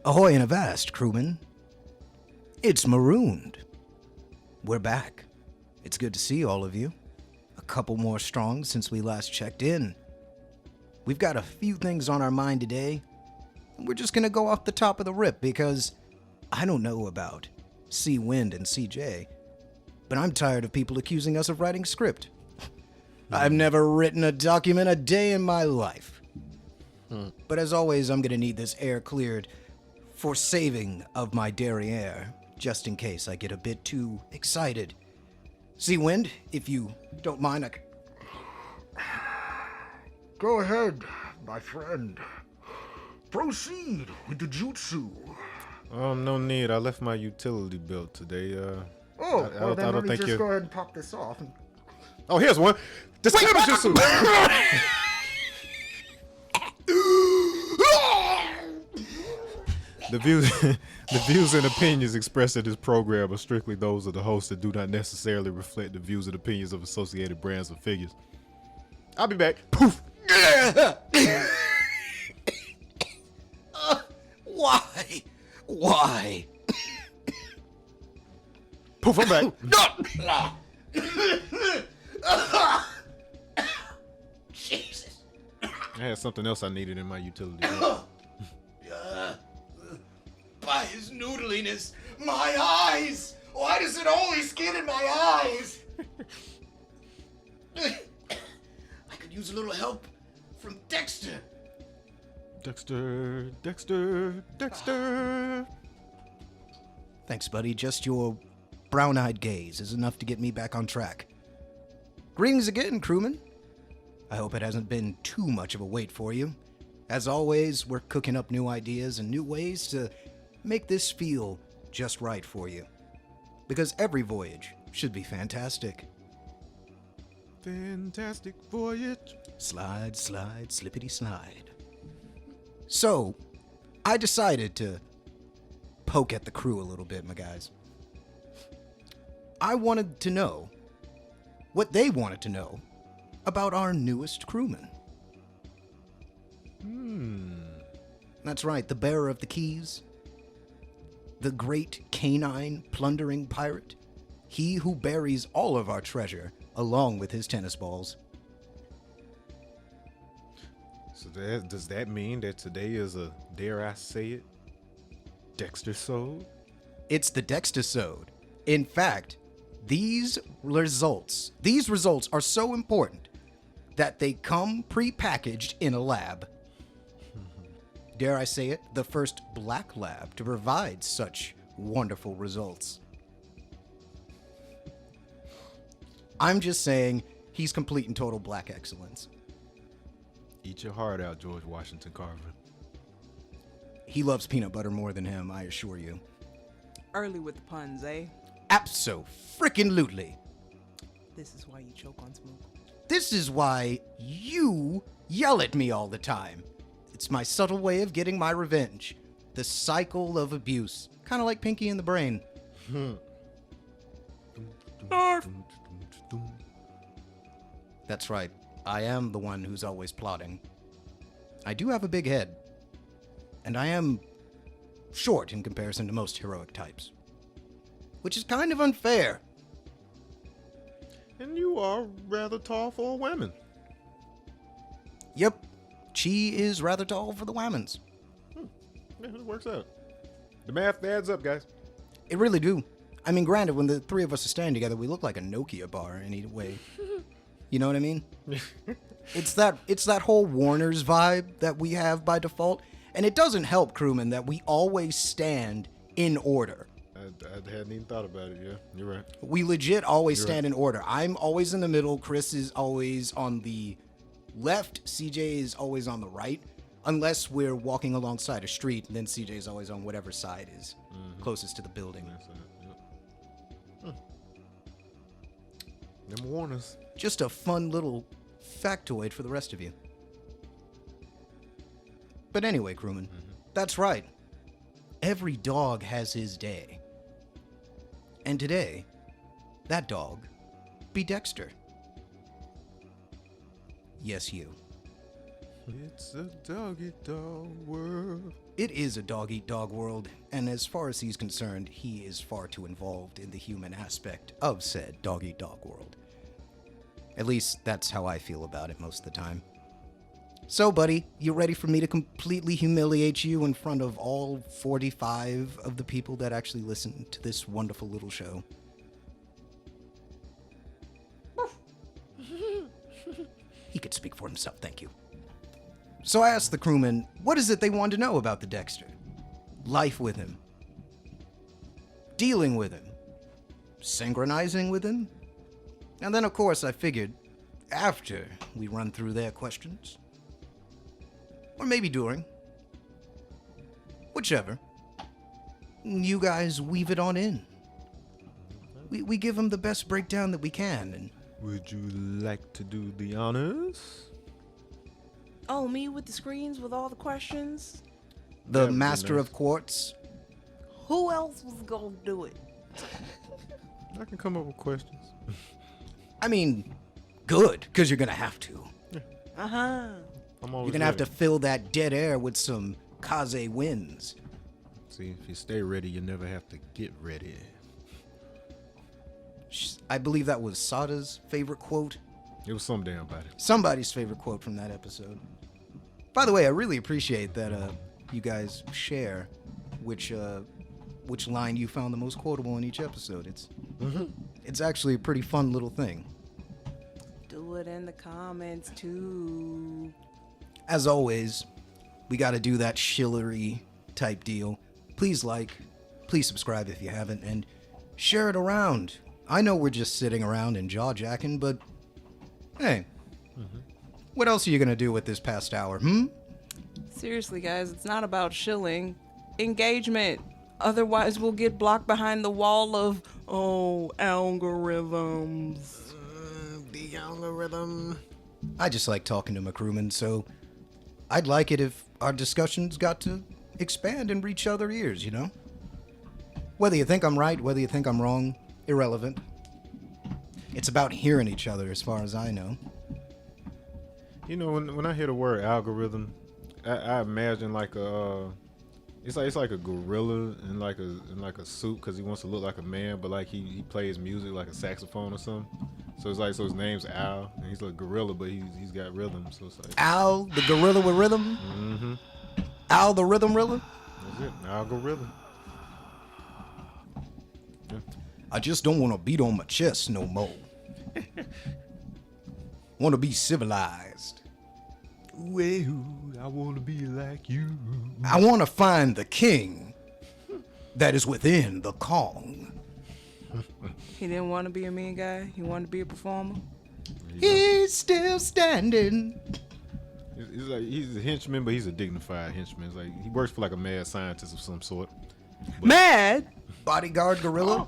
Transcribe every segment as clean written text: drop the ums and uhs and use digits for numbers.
Ahoy and avast, crewmen. It's Marooned. We're back. It's good to see all of you. A couple more strong since we last checked in. We've got a few things on our mind today. We're just gonna go off the top of the rip because I don't know about C. Wind and CJ, but I'm tired of people accusing us of writing script. I've never written a document a day in my life. But as always, I'm gonna need this air cleared for saving of my derriere, just in case I get a bit too excited. Sea Wind, if you don't mind, Go ahead, my friend. Proceed with the jutsu. No need. I left my utility belt today. Well, then let me just go ahead and pop this off. Oh, here's one. Discover jutsu. The views and opinions expressed in this program are strictly those of the host and do not necessarily reflect the views and opinions of associated brands or figures. I'll be back. Poof. Why? Poof, I'm back. Jesus. I had something else I needed in my utility belt. By his noodliness, my eyes! Why does it always get in my eyes? I could use a little help from Dexter. Dexter. Thanks, buddy. Just your brown-eyed gaze is enough to get me back on track. Greetings again, crewman. I hope it hasn't been too much of a wait for you. As always, we're cooking up new ideas and new ways to make this feel just right for you. Because every voyage should be fantastic. Fantastic voyage. Slide, slippity slide. So, I decided to poke at the crew a little bit, my guys. I wanted to know what they wanted to know about our newest crewman. That's right, the bearer of the keys. The great canine plundering pirate. He who buries all of our treasure along with his tennis balls. So does that mean that today is a, dare I say it, Dexter-sode? It's the Dexter-sode. In fact, these results are so important that they come pre-packaged in a lab. Dare I say it, the first black lab to provide such wonderful results. I'm just saying, he's complete and total black excellence. Eat your heart out, George Washington Carver. He loves peanut butter more than him, I assure you. Early with the puns, eh? Abso-frickin-lutely. This is why you choke on smoke. This is why you yell at me all the time. It's my subtle way of getting my revenge. The cycle of abuse. Kind of like Pinky in the Brain. That's right. I am the one who's always plotting. I do have a big head. And I am short in comparison to most heroic types. Which is kind of unfair. And you are rather tall for a woman. Yep. Chi is rather tall for the Whammons. Yeah, it works out. The math adds up, guys. It really do. I mean, granted, when the three of us are standing together, we look like a Nokia bar in either way. You know what I mean? It's that whole Warner's vibe that we have by default. And it doesn't help, crewmen, that we always stand in order. I hadn't even thought about it, yeah. You're right. We legit always stand in order. I'm always in the middle. Chris is always on the left. CJ is always on the right. Unless we're walking alongside a street, and then CJ is always on whatever side is closest to the building. Them warners. Just a fun little factoid for the rest of you. But anyway, crewman, that's right. Every dog has his day. And today, that dog be Dexter. Yes, you. It's a dog-eat-dog world. It is a dog-eat-dog world, and as far as he's concerned, he is far too involved in the human aspect of said dog-eat-dog world. At least, that's how I feel about it most of the time. So, buddy, you ready for me to completely humiliate you in front of all 45 of the people that actually listen to this wonderful little show? He could speak for himself, thank you. So I asked the crewmen, what is it they wanted to know about the Dexter? Life with him. Dealing with him. Synchronizing with him. And then, of course, I figured, after we run through their questions, or maybe during, whichever, you guys weave it on in. We give them the best breakdown that we can, and Would you like to do the honors? Oh, me with the screens with all the questions? the Yeah, master nice. of quartz. Who else was gonna do it? I can come up with questions. I mean, good, because you're gonna have to. Uh-huh. I'm always You're gonna have to ready. fill that dead air with some kaze wins. See, if you stay ready, you never have to get ready. I believe that was Sada's favorite quote. It was some damn body. Somebody's favorite quote from that episode. By the way, I really appreciate that you guys share which line you found the most quotable in each episode. It's actually a pretty fun little thing. Do it in the comments too. As always, we got to do that shillery type deal. Please like, please subscribe if you haven't, and share it around. I know we're just sitting around and jaw-jacking, but hey, what else are you gonna do with this past hour, Seriously, guys, it's not about shilling. Engagement. Otherwise, we'll get blocked behind the wall of, algorithms. The algorithm. I just like talking to my crewmen, so I'd like it if our discussions got to expand and reach other ears, you know? Whether you think I'm right, whether you think I'm wrong, irrelevant. It's about hearing each other as far as I know. You know, when I hear the word algorithm, I imagine like a it's like a gorilla in like a suit because he wants to look like a man, but like he plays music like a saxophone or something. So it's like, so his name's Al, and he's like a gorilla, but he's got rhythm. So it's like Al, the gorilla with rhythm? Al, the rhythm rilla? that's it, algorithm. Yeah. I just don't want to beat on my chest no more. Want to be civilized. Well, I want to be like you. I want to find the king that is within the Kong. He didn't want to be a mean guy. He wanted to be a performer. He's still standing. He's like he's a henchman, but he's a dignified henchman. It's like he works for like a mad scientist of some sort. Mad? Bodyguard gorilla.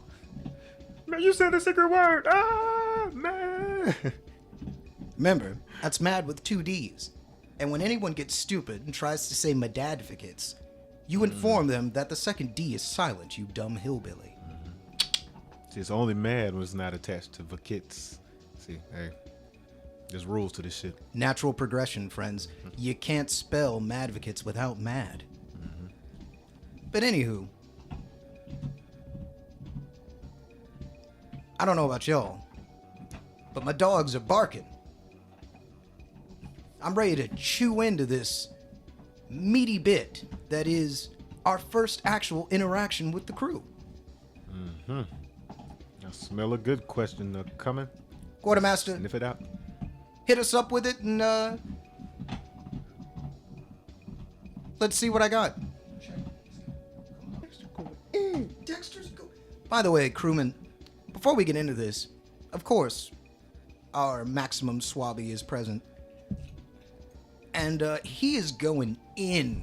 Man, you said the secret word. Ah, man. Remember, that's mad with 2 D's. And when anyone gets stupid and tries to say madadvocates, you inform them that the second D is silent, you dumb hillbilly. See, it's only mad when it's not attached to vacates. See, hey, there's rules to this shit. Natural progression, friends. You can't spell madvocates without mad. But anywho, I don't know about y'all, but my dogs are barking. I'm ready to chew into this meaty bit that is our first actual interaction with the crew. I smell a good question coming. Quartermaster, Sniff it out. hit us up with it and let's see what I got. Dexter's go. By the way, crewman, before we get into this, of course, our maximum swabby is present. And he is going in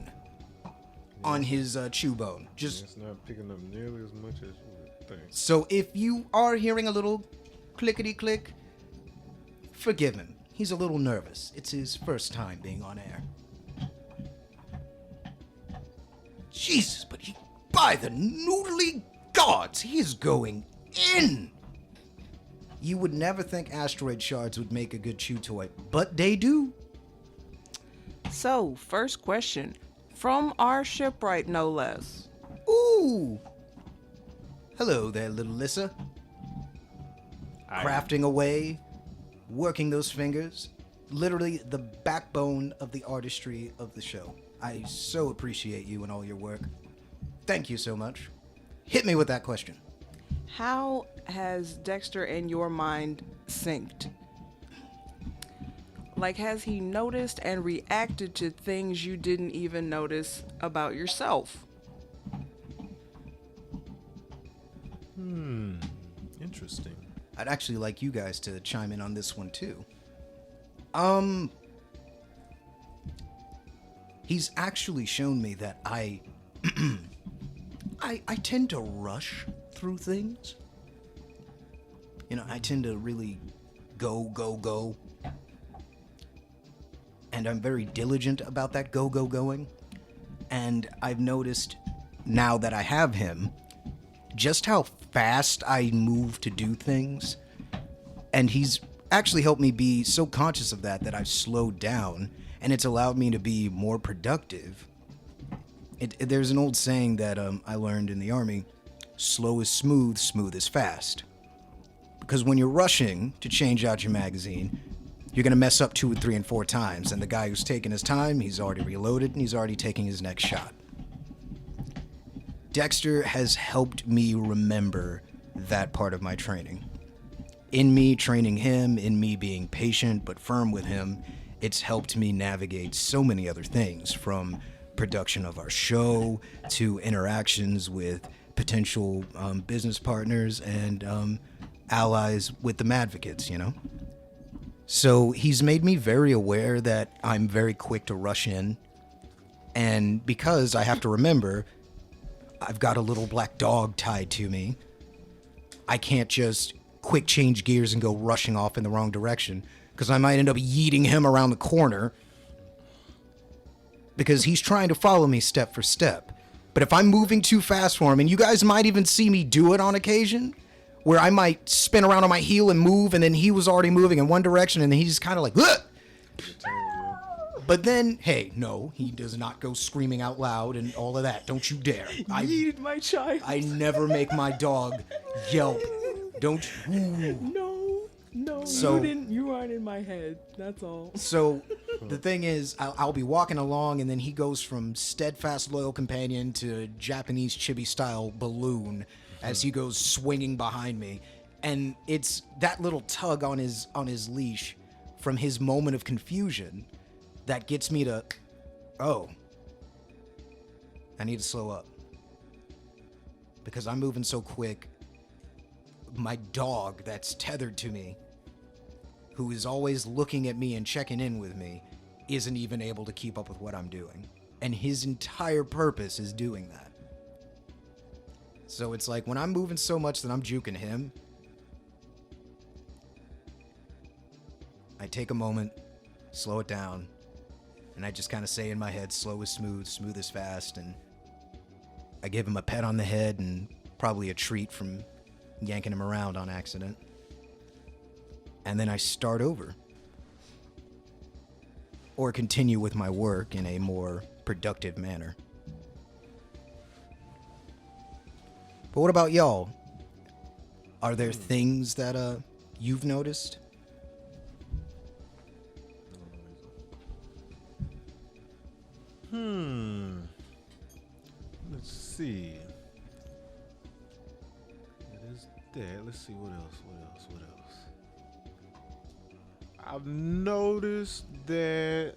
on his chew bone. Just It's not picking up nearly as much as you would think. so if you are hearing a little clickety click, Forgive him. He's a little nervous. It's his first time being on air. Jesus, but by the noodly gods, he is going in! You would never think asteroid shards would make a good chew toy, but they do. So, first question. From our shipwright, no less. Ooh! Hello there, little Lissa. Crafting away, working those fingers. Literally the backbone of the artistry of the show. I so appreciate you and all your work. Thank you so much. Hit me with that question. How has Dexter and your mind synced? Like, has he noticed and reacted to things you didn't even notice about yourself? Interesting. I'd actually like you guys to chime in on this one too. He's actually shown me that I tend to rush through things. You know, I tend to really go. And I'm very diligent about that going. And I've noticed now that I have him, just how fast I move to do things. And he's actually helped me be so conscious of that I've slowed down, and it's allowed me to be more productive. There's an old saying that I learned in the Army: slow is smooth, smooth is fast. Because when you're rushing to change out your magazine, you're going to mess up 2 or 3 and 4 times, and the guy who's taking his time, he's already reloaded, and he's already taking his next shot. Dexter has helped me remember that part of my training. In me training him, in me being patient but firm with him, it's helped me navigate so many other things, from production of our show to interactions with potential business partners and allies with the Madvocates, you know? So he's made me very aware that I'm very quick to rush in. And because I have to remember, I've got a little black dog tied to me, I can't just quick change gears and go rushing off in the wrong direction, because I might end up yeeting him around the corner because he's trying to follow me step for step. But if I'm moving too fast for him, and you guys might even see me do it on occasion, where I might spin around on my heel and move, and then he was already moving in one direction, and then he's kind of like, ugh! But then, hey, no, he does not go screaming out loud and all of that. Don't you dare. I yeeted my child. I never make my dog yelp. Don't you? No, So- you didn't. You aren't in my head. That's all. So the thing is, I'll be walking along, and then he goes from steadfast loyal companion to Japanese chibi style balloon as he goes swinging behind me. And it's that little tug on his leash from his moment of confusion that gets me to, oh, I need to slow up. Because I'm moving so quick, my dog that's tethered to me, who is always looking at me and checking in with me, isn't even able to keep up with what I'm doing. And his entire purpose is doing that. So it's like when I'm moving so much that I'm juking him, I take a moment, slow it down, and I just kind of say in my head, slow is smooth, smooth is fast, and I give him a pet on the head and probably a treat from yanking him around on accident. And then I start over. Or continue with my work in a more productive manner. But what about y'all? Are there things that you've noticed? Let's see. That is that. Let's see what else. I've noticed that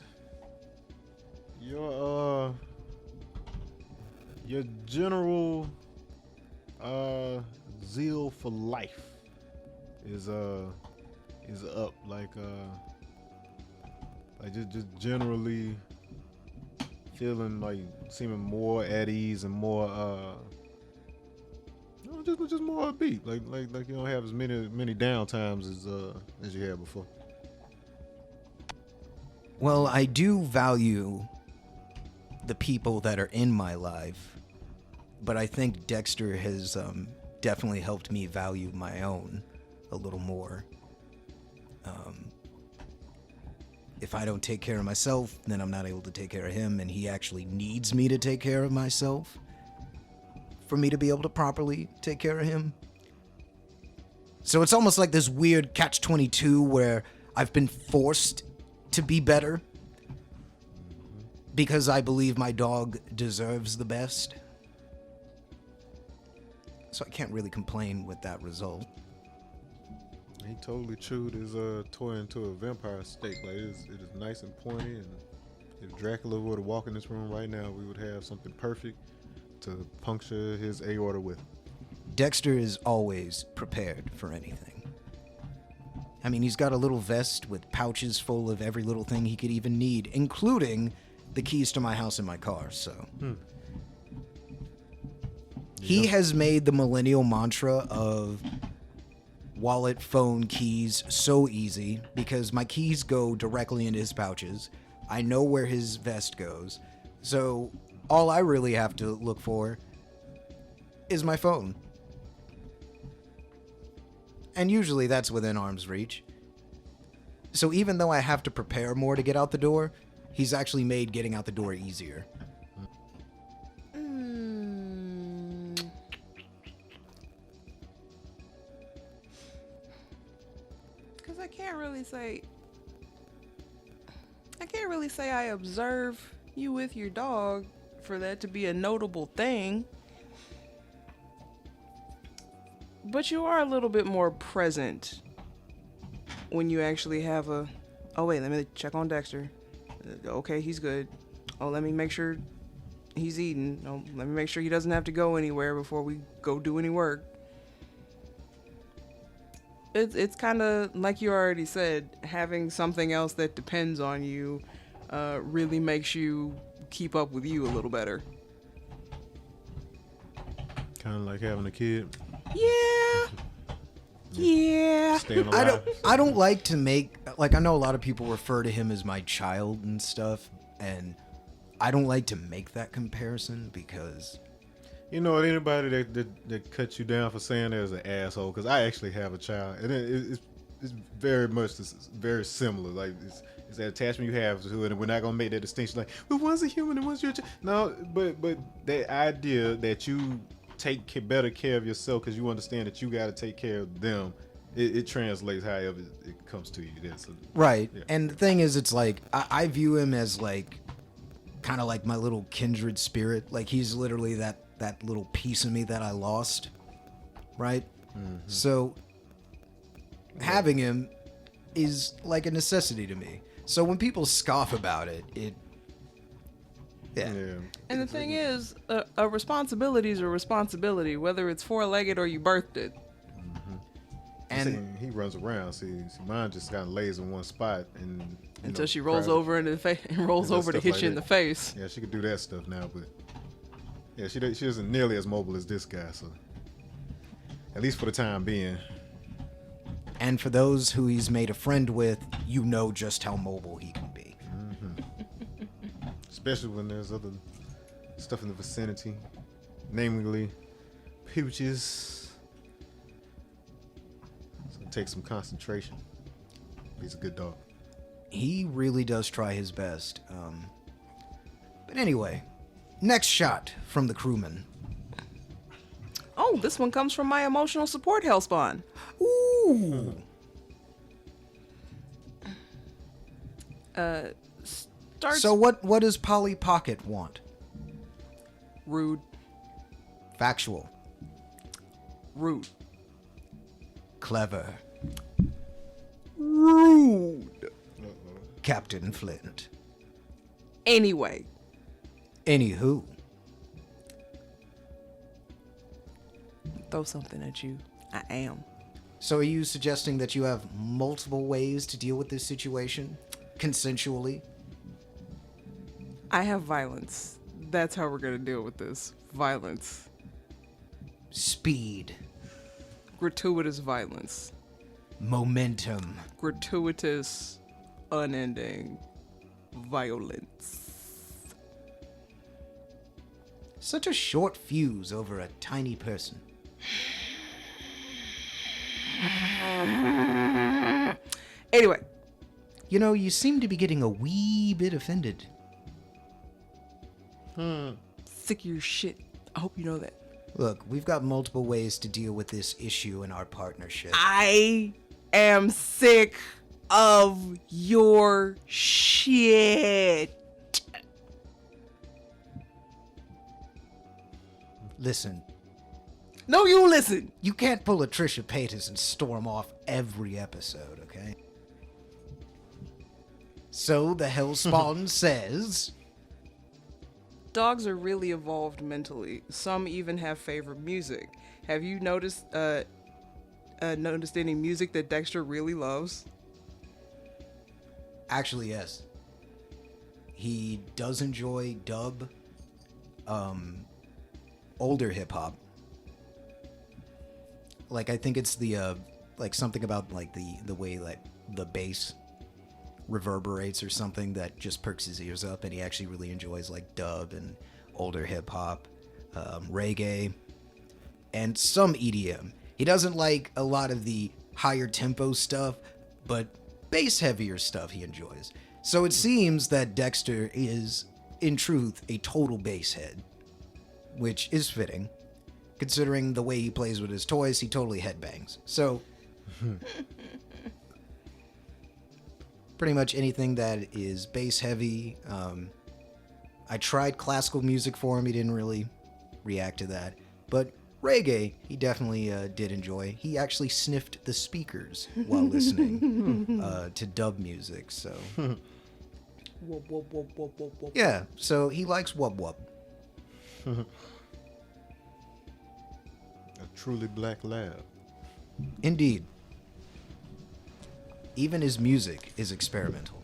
your general zeal for life is up. Like just generally feeling like seeming more at ease and more just more upbeat. Like you don't have as many down times as you had before. Well, I do value the people that are in my life, but I think Dexter has definitely helped me value my own a little more. If I don't take care of myself, then I'm not able to take care of him, and he actually needs me to take care of myself for me to be able to properly take care of him. So it's almost like this weird catch-22 where I've been forced to be better because I believe my dog deserves the best. So I can't really complain with that result. He totally chewed his toy into a vampire steak. Like it is nice and pointy, and if Dracula were to walk in this room right now, we would have something perfect to puncture his aorta with. Dexter is always prepared for anything. I mean, he's got a little vest with pouches full of every little thing he could even need, including the keys to my house and my car, so. He has made the millennial mantra of wallet, phone, keys so easy because my keys go directly into his pouches. I know where his vest goes. So all I really have to look for is my phone. And usually that's within arm's reach. So even though I have to prepare more to get out the door, he's actually made getting out the door easier. Because I can't really say I observe you with your dog for that to be a notable thing. But you are a little bit more present when you actually have a, oh wait, let me check on Dexter. Okay, he's good. Oh, let me make sure he's eating. Oh, let me make sure he doesn't have to go anywhere before we go do any work. It's kind of like you already said, having something else that depends on you really makes you keep up with you a little better. Kind of like having a kid. Yeah. Staying alive. I don't like to make, like, I know a lot of people refer to him as my child and stuff, and I don't like to make that comparison because, you know, anybody that cuts you down for saying that is an asshole, because I actually have a child, and it's very much very similar. Like it's that attachment you have to it, and we're not gonna make that distinction. Like, well, one's a human and one's your child. No, but the idea that you take better care of yourself because you understand that you got to take care of them, it translates however it comes to you. Right. Yeah. And the thing is, it's like I view him as like kind of like my little kindred spirit. Like he's literally that little piece of me that I lost. Right. Mm-hmm. So having him is like a necessity to me. So when people scoff about it, yeah. And the thing is, a responsibility is a responsibility, whether it's four-legged or you birthed it. Mm-hmm. And he runs around. See, mine just kind of lays in one spot and until she rolls over into the face and rolls over to hit you in the face. Yeah, she could do that stuff now, but yeah, she isn't nearly as mobile as this guy. So at least for the time being. And for those who he's made a friend with, you know just how mobile he can be. Especially when there's other stuff in the vicinity, namely pooches. So it takes some concentration. He's a good dog. He really does try his best. But anyway, next shot from the crewman. Oh, this one comes from my emotional support hellspawn. Ooh. So what does Polly Pocket want? Rude. Factual. Rude. Clever. Rude. Captain Flint. Anyway. Anywho. Throw something at you. I am. So are you suggesting that you have multiple ways to deal with this situation? Consensually? I have violence. That's how we're going to deal with this. Violence. Speed. Gratuitous violence. Momentum. Gratuitous, unending violence. Such a short fuse over a tiny person. Anyway. You know, you seem to be getting a wee bit offended. Sick of your shit. I hope you know that. Look, we've got multiple ways to deal with this issue in our partnership. I am sick of your shit. Listen. No, you listen. You can't pull a Trisha Paytas and storm off every episode, okay? So the Hellspawn says... Dogs are really evolved mentally. Some even have favorite music. Have you noticed any music that Dexter really loves? Actually, yes. He does enjoy dub, older hip hop. Like, I think it's the like something about like the way like the bass reverberates or something that just perks his ears up, and he actually really enjoys like dub and older hip hop, reggae, and some EDM. He doesn't like a lot of the higher tempo stuff, but bass heavier stuff he enjoys. So it seems that Dexter is, in truth, a total bass head, which is fitting, considering the way he plays with his toys. He totally headbangs. So pretty much anything that is bass heavy. I tried classical music for him. He didn't really react to that. But reggae, he definitely did enjoy. He actually sniffed the speakers while listening to dub music. So yeah, so he likes wub wub. A truly black lab. Indeed. Even his music is experimental.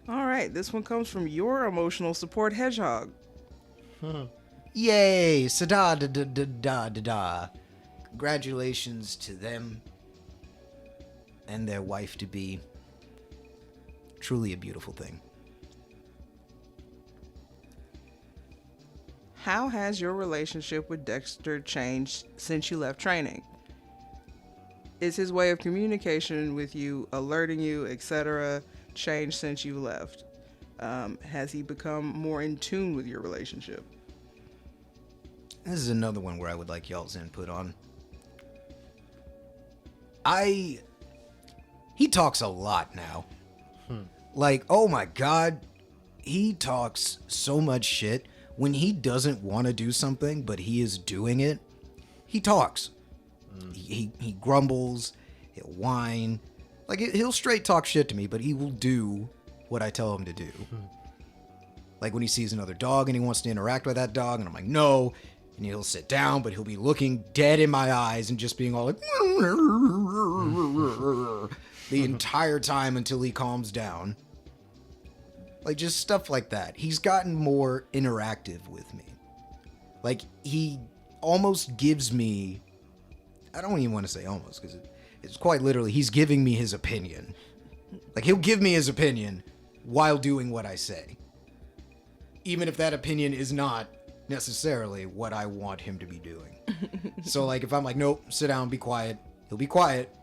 All right, this one comes from your emotional support hedgehog. Yay! Sada da da da da da da. Congratulations to them and their wife to be. Truly a beautiful thing. How has your relationship with Dexter changed since you left training? Is his way of communication with you, alerting you, etc., changed since you left? Has he become more in tune with your relationship? This is another one where I would like y'all's input on. He talks a lot now. Like, oh my god, he talks so much shit. When he doesn't want to do something, but he is doing it, he talks. He grumbles, he'll whine. Like, he'll straight talk shit to me, but he will do what I tell him to do. Like when he sees another dog and he wants to interact with that dog, and I'm like, no. And he'll sit down, but he'll be looking dead in my eyes and just being all like, the entire time until he calms down. Like, just stuff like that. He's gotten more interactive with me. Like, he almost gives me... I don't even want to say almost, because it's quite literally, he's giving me his opinion. Like, he'll give me his opinion while doing what I say. Even if that opinion is not necessarily what I want him to be doing. So, like, if I'm like, nope, sit down, be quiet, he'll be quiet.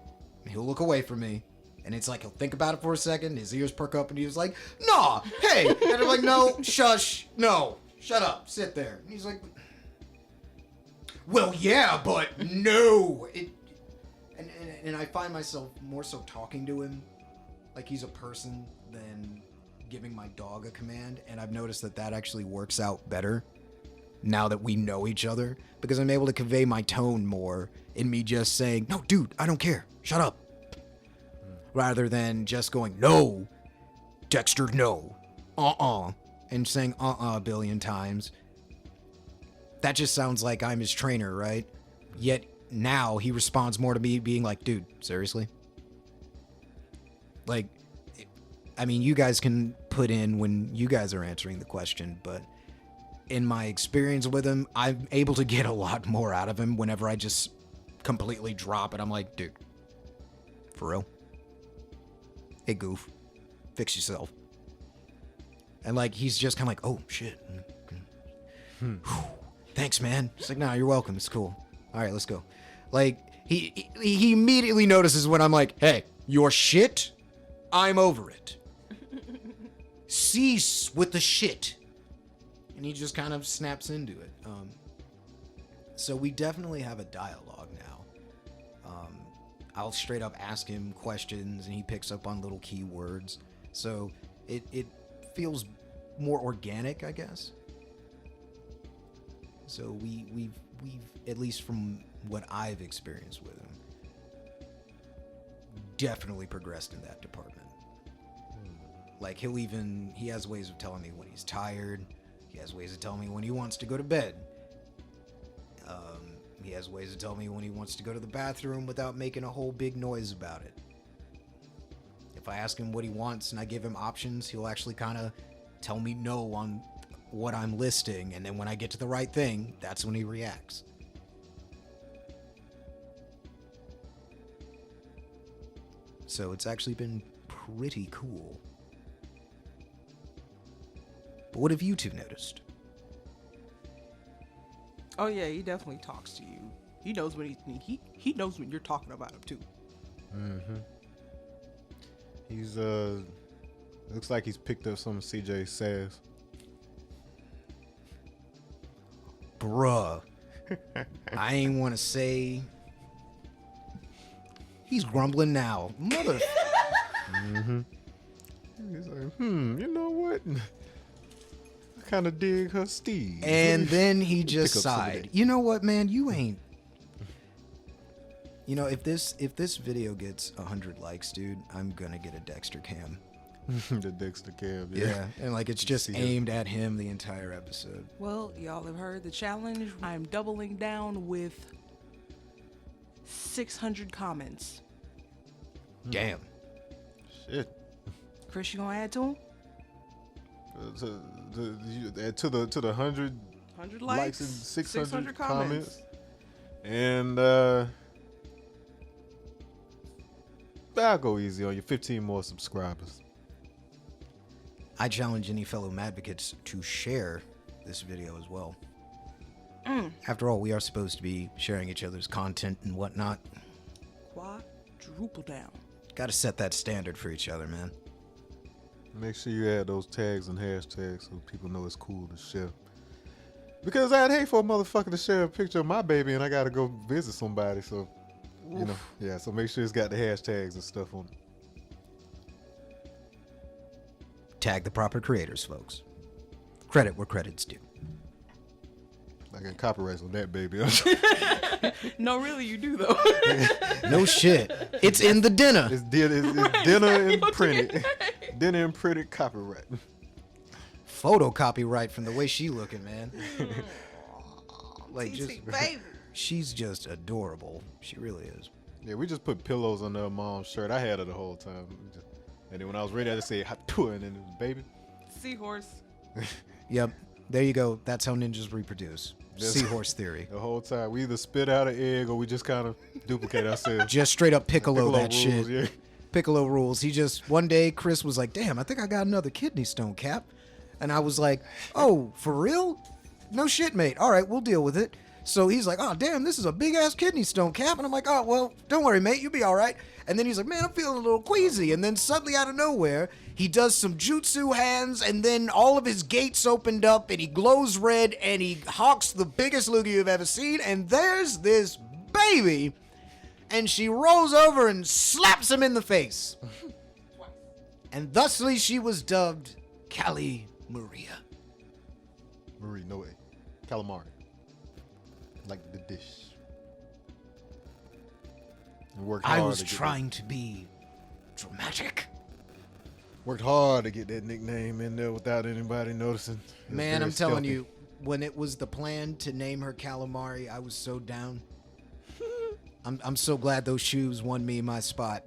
He'll look away from me. And it's like, he'll think about it for a second, his ears perk up, and he's like, nah, hey. And I'm like, no, shush, no, shut up, sit there. And he's like, well, yeah, but no. And I find myself more so talking to him like he's a person than giving my dog a command. And I've noticed that actually works out better now that we know each other, because I'm able to convey my tone more in me just saying, no, dude, I don't care, shut up. Rather than just going, no, Dexter, no, and saying a billion times. That just sounds like I'm his trainer, right? Yet now he responds more to me being like, dude, seriously? Like, I mean, you guys can put in when you guys are answering the question, but in my experience with him, I'm able to get a lot more out of him whenever I just completely drop it. I'm like, dude, For real? Hey, goof. Fix yourself. And, like, he's just kind of like, oh, shit. Thanks, man. It's like, nah, you're welcome. It's cool. All right, let's go. Like, he immediately notices when I'm like, hey, your shit, I'm over it. Cease with the shit. And he just kind of snaps into it. So we definitely have a dialogue now. I'll straight up ask him questions, and he picks up on little keywords. So it feels more organic, I guess. So we've at least from what I've experienced with him, definitely progressed in that department. Like he has ways of telling me when he's tired. He has ways of telling me when he wants to go to bed. He has ways of telling me when he wants to go to the bathroom without making a whole big noise about it. If I ask him what he wants and I give him options, he'll actually kind of tell me no on what I'm listing, and then when I get to the right thing, that's when he reacts. So it's actually been pretty cool. But what have you two noticed? Oh yeah, he definitely talks to you. He knows when he knows when you're talking about him too. Mm-hmm. He's looks like he's picked up some of CJ sass. Bruh. I ain't want to say. He's grumbling now. Mother. Mm-hmm. He's like, you know what? I kind of dig her steed. And then he just sighed. You know what, man? You ain't. You know, if this video gets 100 likes, dude, I'm gonna get a Dexter cam. The Dexter cam, yeah. And like it's just aimed at him the entire episode. Well, y'all have heard the challenge. I'm doubling down with 600 comments. Damn. Shit. Chris, you gonna add to him? To the 100 likes and 600 comments. And I'll go easy on you. 15 more subscribers. I challenge any fellow advocates to share this video as well. After all, we are supposed to be sharing each other's content and whatnot. Quadruple down. Gotta set that standard for each other, man. Make sure you add those tags and hashtags so people know it's cool to share. Because I'd hate for a motherfucker to share a picture of my baby and I gotta go visit somebody. So, you know, yeah. So make sure it's got the hashtags and stuff on it. Tag the proper creators, folks. Credit where credit's due. I got copyrights on that, baby. No, really, you do though. No shit. It's in the dinner. It's dinner and printed. Dinner and printed copyright. Photo copyright from the way she looking, man. Like just, baby. She's just adorable. She really is. Yeah, we just put pillows on her mom's shirt. I had her the whole time. And then when I was ready, I just said, "Hatua," and then it was baby. Seahorse. Yep. There you go. That's how ninjas reproduce. Just Seahorse theory. The whole time. We either spit out an egg or we just kind of duplicate ourselves. Just straight up Piccolo that rules, shit. Yeah. Piccolo rules. He just, one day, Chris was like, damn, I think I got another kidney stone, Cap. And I was like, oh, for real? No shit, mate. All right, we'll deal with it. So he's like, oh, damn, this is a big-ass kidney stone, Cap. And I'm like, oh, well, don't worry, mate. You'll be all right. And then he's like, man, I'm feeling a little queasy. And then suddenly out of nowhere, he does some jutsu hands, and then all of his gates opened up, and he glows red, and he hawks the biggest loogie you've ever seen. And there's this baby, and she rolls over and slaps him in the face. And thusly she was dubbed Callie Maria. Marie, no way. Calamari. Like the dish. I was trying to be dramatic. Worked hard to get that nickname in there without anybody noticing. Man, I'm telling you, when it was the plan to name her Calamari, I was so down. I'm so glad those shoes won me my spot.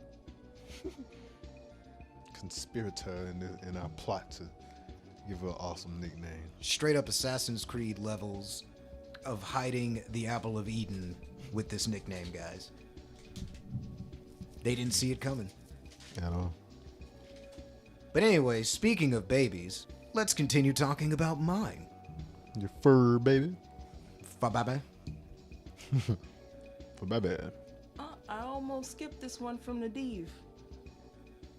Conspirator in our plot to give her an awesome nickname. Straight up Assassin's Creed levels of hiding the apple of Eden with this nickname, guys. They didn't see it coming. At all. But anyway, speaking of babies, let's continue talking about mine. Your fur baby. Fa-ba-ba. For my bad. I almost skipped this one from Nadiv.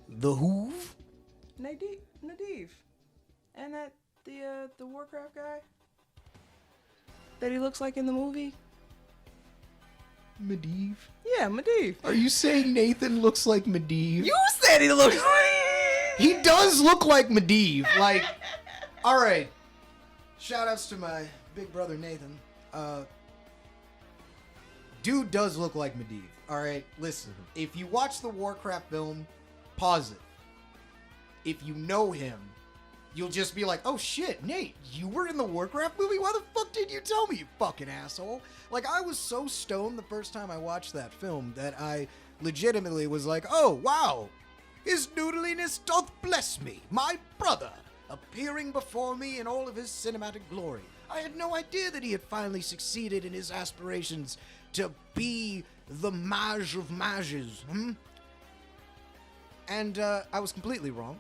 The Hoove? Nadiv. And that, the Warcraft guy? That he looks like in the movie? Medivh? Yeah, Nadiv. Are you saying Nathan looks like Medivh? You said he looks like... He does look like Medivh. Like, alright. Shout outs to my big brother Nathan. Dude does look like Medivh. Alright, listen. If you watch the Warcraft film, pause it. If you know him, you'll just be like, oh shit, Nate, you were in the Warcraft movie? Why the fuck didn't you tell me, you fucking asshole? Like, I was so stoned the first time I watched that film that I legitimately was like, oh, wow. His noodliness doth bless me, my brother, appearing before me in all of his cinematic glory. I had no idea that he had finally succeeded in his aspirations to be the mage of mages, And I was completely wrong.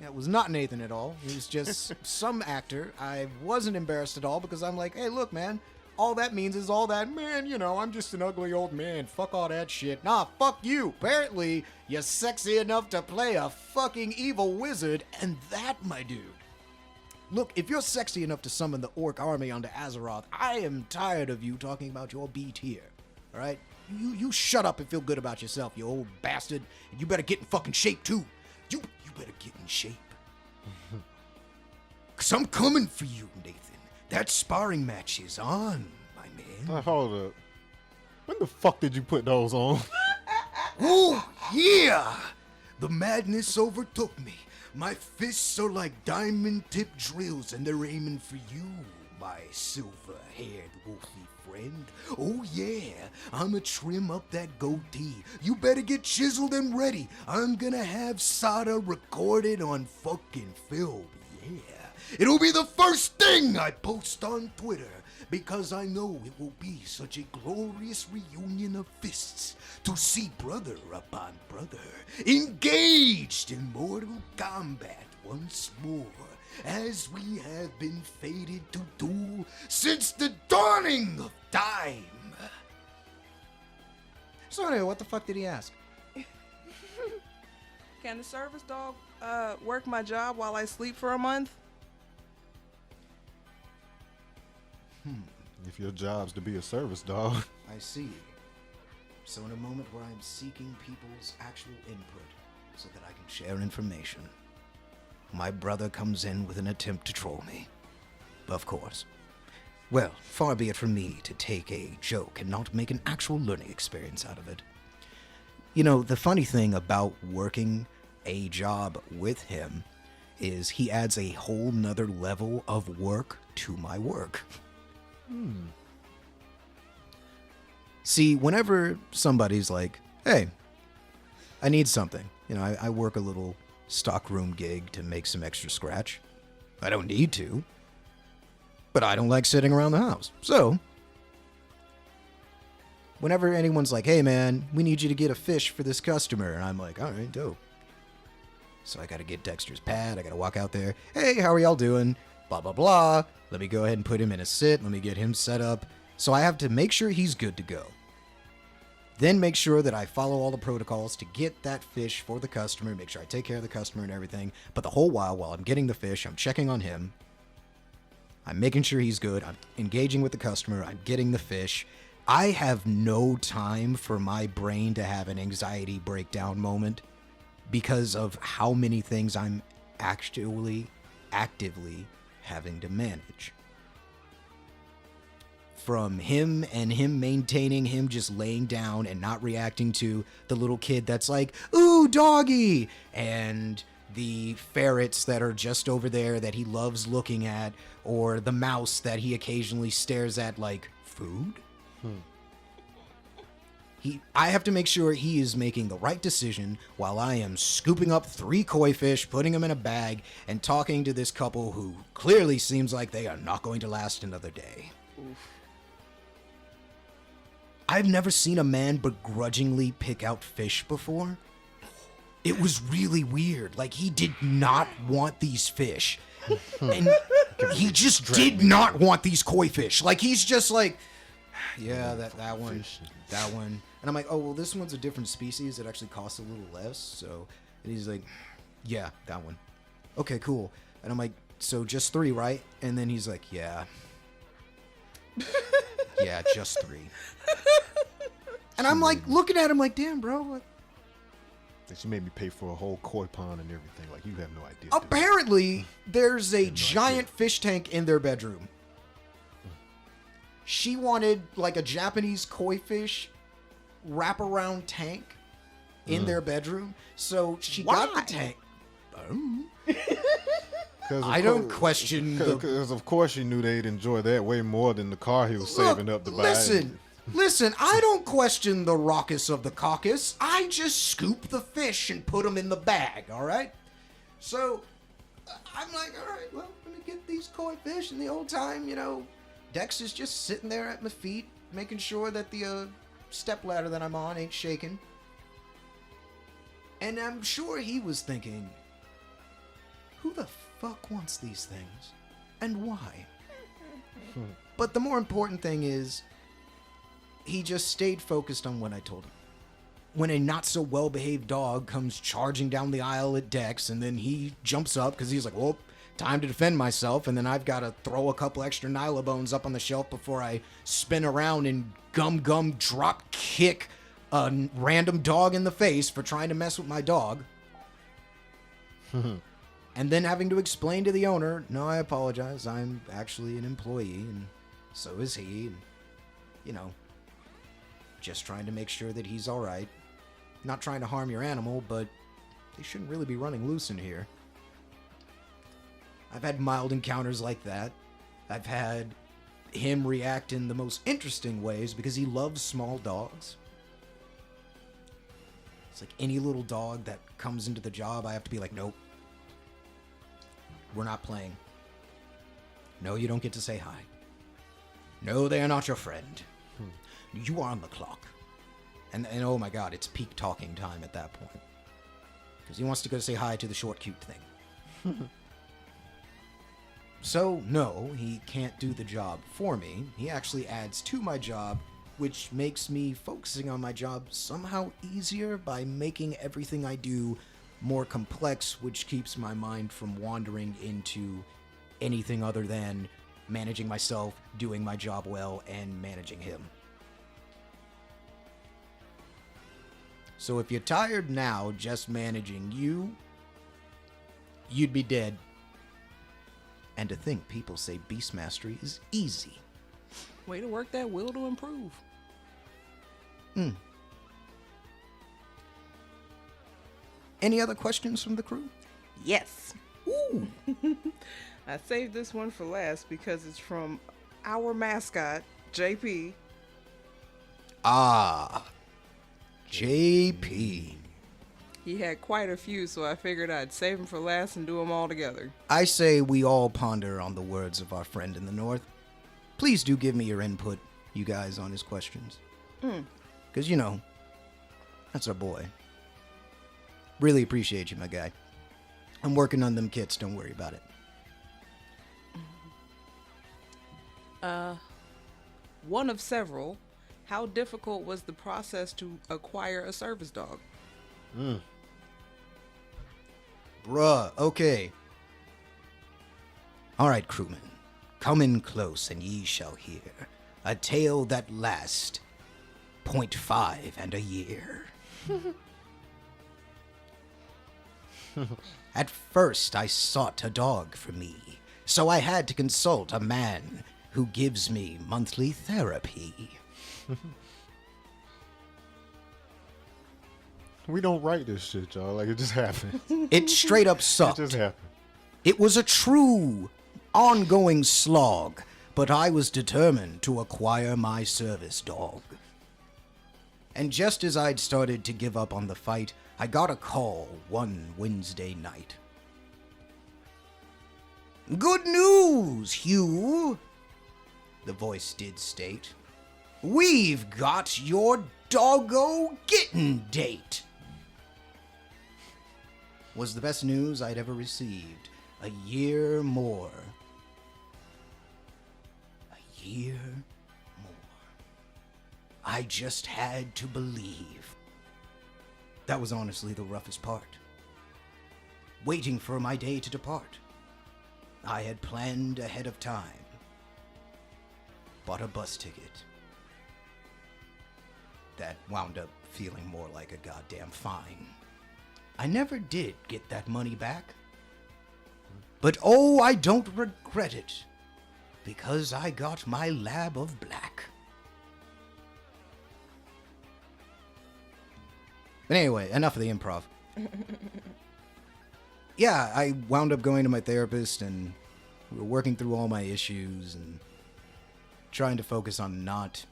It was not Nathan at all. He was just some actor. I wasn't embarrassed at all because I'm like, hey, look, man, all that means is all that, man, you know, I'm just an ugly old man. Fuck all that shit. Nah, fuck you. Apparently, you're sexy enough to play a fucking evil wizard, and that, my dude. Look, if you're sexy enough to summon the orc army onto Azeroth, I am tired of you talking about your B tier. All right? You shut up and feel good about yourself, you old bastard. And you better get in fucking shape, too. You better get in shape. Because I'm coming for you, Nathan. That sparring match is on, my man. Hold up. When the fuck did you put those on? Oh, yeah! The madness overtook me. My fists are like diamond-tipped drills, and they're aiming for you, my silver-haired wolfy friend. Oh, yeah, I'ma trim up that goatee. You better get chiseled and ready. I'm gonna have Sada recorded on fucking film, yeah. It'll be the first thing I post on Twitter, because I know it will be such a glorious reunion of fists to see brother upon brother engaged in mortal combat once more, as we have been fated to do since the dawning of time. So anyway, what the fuck did he ask? Can the service dog work my job while I sleep for a month? If your job's to be a service dog. I see. So in a moment where I'm seeking people's actual input so that I can share information, my brother comes in with an attempt to troll me. Of course. Well, far be it from me to take a joke and not make an actual learning experience out of it. You know, the funny thing about working a job with him is he adds a whole nother level of work to my work. See, whenever somebody's like, hey, I need something. You know, I work a little stockroom gig to make some extra scratch. I don't need to, but I don't like sitting around the house. So, whenever anyone's like, hey man, we need you to get a fish for this customer, and I'm like, all right, dope. So I gotta get Dexter's pad, I gotta walk out there, hey, how are y'all doing? Blah, blah, blah. Let me go ahead and put him in a sit. Let me get him set up. So I have to make sure he's good to go. Then make sure that I follow all the protocols to get that fish for the customer, make sure I take care of the customer and everything. But the whole while I'm getting the fish, I'm checking on him. I'm making sure he's good. I'm engaging with the customer. I'm getting the fish. I have no time for my brain to have an anxiety breakdown moment because of how many things I'm actually actively having to manage. From him and him maintaining him just laying down and not reacting to the little kid that's like, ooh, doggy, and the ferrets that are just over there that he loves looking at, or the mouse that he occasionally stares at like, food? I have to make sure he is making the right decision while I am scooping up 3 koi fish, putting them in a bag, and talking to this couple who clearly seems like they are not going to last another day. Oof. I've never seen a man begrudgingly pick out fish before. It was really weird. Like, he did not want these fish. And he just did not want these koi fish. Like, he's just like, yeah, that one. And I'm like, oh, well, this one's a different species. It actually costs a little less. So, and he's like, yeah, that one. Okay, cool. And I'm like, so just 3, right? And then he's like, yeah. Yeah, just 3. And I'm like, looking at him like, damn, bro. What? She made me pay for a whole koi pond and everything. Like, you have no idea. Apparently, there's a giant fish tank in their bedroom. She wanted, like, a Japanese koi fish wraparound tank in their bedroom. So she got the tank. I don't question because of course she knew they'd enjoy that way more than the car he was saving up to buy. Listen, I don't question the raucous of the caucus. I just scoop the fish and put them in the bag, all right? So I'm like, all right, well, let me get these koi fish. And the whole time, you know, Dex is just sitting there at my feet, making sure that the stepladder that I'm on ain't shaking. And I'm sure he was thinking, who the fuck wants these things? And why? But the more important thing is, he just stayed focused on what I told him. When a not-so-well-behaved dog comes charging down the aisle at Dex, and then he jumps up because he's like, well, time to defend myself, and then I've got to throw a couple extra Nyla bones up on the shelf before I spin around and gum drop kick a random dog in the face for trying to mess with my dog. And then having to explain to the owner, no, I apologize, I'm actually an employee, and so is he, and, you know, just trying to make sure that he's alright. Not trying to harm your animal, but they shouldn't really be running loose in here. I've had mild encounters like that. I've had him react in the most interesting ways because he loves small dogs. It's like any little dog that comes into the job, I have to be like, nope. We're not playing. No, you don't get to say hi. No, they are not your friend. You are on the clock. And oh my god, it's peak talking time at that point. Because he wants to go say hi to the short, cute thing. So, no, he can't do the job for me. He actually adds to my job, which makes me focusing on my job somehow easier by making everything I do more complex, which keeps my mind from wandering into anything other than managing myself, doing my job well, and managing him. So if you're tired now just managing you, you'd be dead. And to think people say beast mastery is easy. Way to work that will to improve. Any other questions from the crew? Yes. Ooh. I saved this one for last because it's from our mascot, JP. Ah, JP. He had quite a few, so I figured I'd save them for last and do them all together. I say we all ponder on the words of our friend in the north. Please do give me your input, you guys, on his questions. Because, you know, that's our boy. Really appreciate you, my guy. I'm working on them kits, don't worry about it. One of several. How difficult was the process to acquire a service dog? Bruh, okay. Alright, crewmen. Come in close, and ye shall hear a tale that lasts 0.5 and a year. At first, I sought a dog for me, so I had to consult a man who gives me monthly therapy. We don't write this shit, y'all. Like, it just happened. It straight up sucked. It just happened. It was a true, ongoing slog, but I was determined to acquire my service dog. And just as I'd started to give up on the fight, I got a call one Wednesday night. "Good news, Hugh," the voice did state. We've got your doggo getting date. Was the best news I'd ever received. A year more. A year more. I just had to believe. That was honestly the roughest part. Waiting for my day to depart. I had planned ahead of time. Bought a bus ticket. That wound up feeling more like a goddamn fine. I never did get that money back. But oh, I don't regret it. Because I got my lab of black. But anyway, enough of the improv. Yeah, I wound up going to my therapist and we were working through all my issues and trying to focus on not...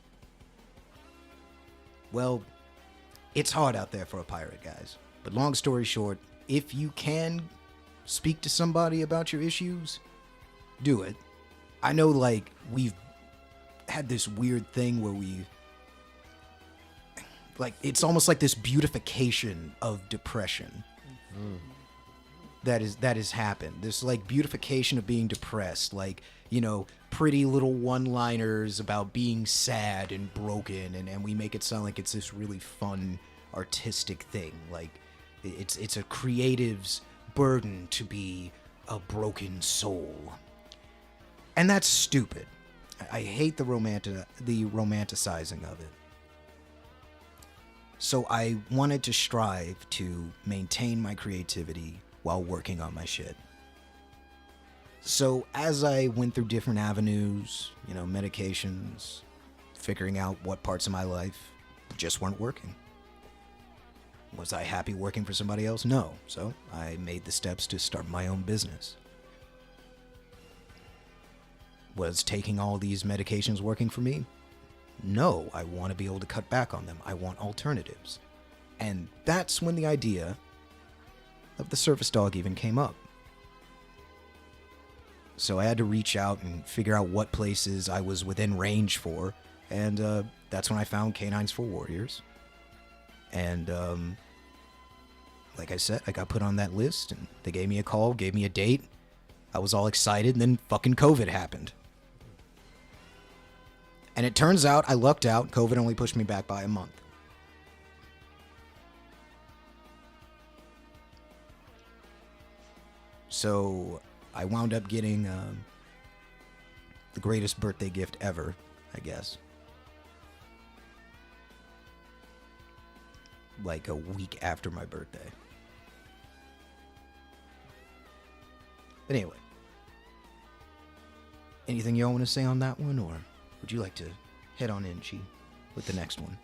Well, it's hard out there for a pirate, guys. But long story short, if you can speak to somebody about your issues, do it. I know, like, we've had this weird thing where we... Like, it's almost like this beautification of depression. That has happened. This, like, beautification of being depressed. Like, you know, pretty little one-liners about being sad and broken, and we make it sound like it's this really fun, artistic thing. Like, it's a creative's burden to be a broken soul. And that's stupid. I hate the romanticizing of it. So I wanted to strive to maintain my creativity while working on my shit. So as I went through different avenues, you know, medications, figuring out what parts of my life just weren't working. Was I happy working for somebody else? No. So I made the steps to start my own business. Was taking all these medications working for me? No, I want to be able to cut back on them. I want alternatives. And that's when the idea of the service dog even came up. So I had to reach out and figure out what places I was within range for, and that's when I found Canines for Warriors. And like I said, I got put on that list, and they gave me a call, gave me a date. I was all excited, and then fucking COVID happened. And it turns out I lucked out. COVID only pushed me back by a month. So I wound up getting the greatest birthday gift ever, I guess. Like a week after my birthday. But anyway. Anything y'all want to say on that one, or would you like to head on in, Chi, with the next one?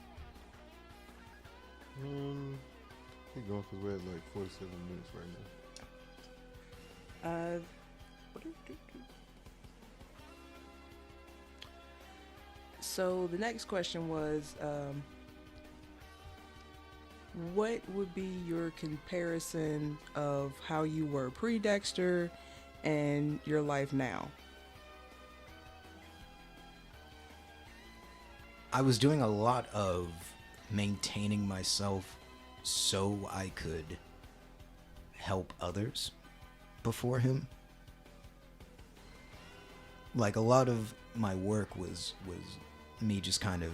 Keep going because we're at like 47 minutes right now. So the next question was, what would be your comparison of how you were pre-Dexter and your life now? I was doing a lot of maintaining myself so I could help others before him. Like, a lot of my work was me just kind of